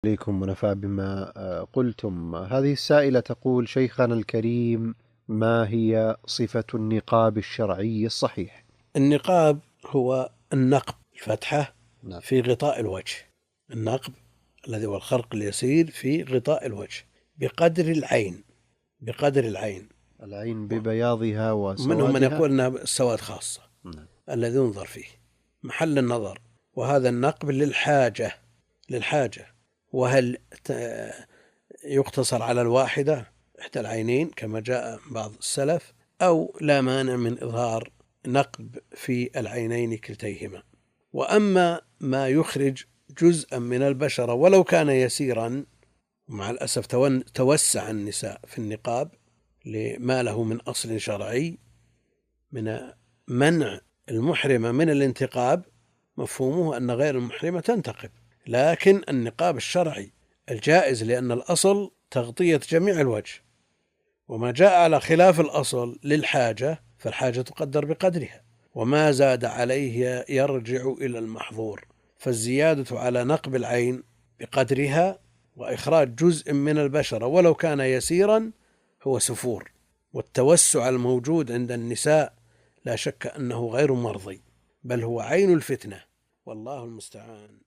عليكم ونفع بما قلتم. هذه السائلة تقول: شيخنا الكريم، ما هي صفة النقاب الشرعي الصحيح؟ النقاب هو النقب الفتحة في غطاء الوجه، النقب الذي هو الخرق اليسير في غطاء الوجه بقدر العين، العين ببياضها منهم من وسوادها. يقول أنها السواد خاصة الذي ينظر فيه محل النظر. وهذا النقب للحاجة. وهل يقتصر على الواحدة إحدى العينين كما جاء بعض السلف، أو لا مانع من إظهار نقب في العينين كلتيهما. وأما ما يخرج جزءا من البشرة ولو كان يسيرا، مع الأسف توسع النساء في النقاب لما له من أصل شرعي من منع المحرمة من الانتقاب، مفهومه أن غير المحرمة تنتقب، لكن النقاب الشرعي الجائز لأن الأصل تغطية جميع الوجه، وما جاء على خلاف الأصل للحاجة فالحاجة تقدر بقدرها، وما زاد عليه يرجع إلى المحظور. فالزيادة على نقب العين بقدرها وإخراج جزء من البشرة ولو كان يسيرا هو سفور، والتوسع الموجود عند النساء لا شك أنه غير مرضي، بل هو عين الفتنة، والله المستعان.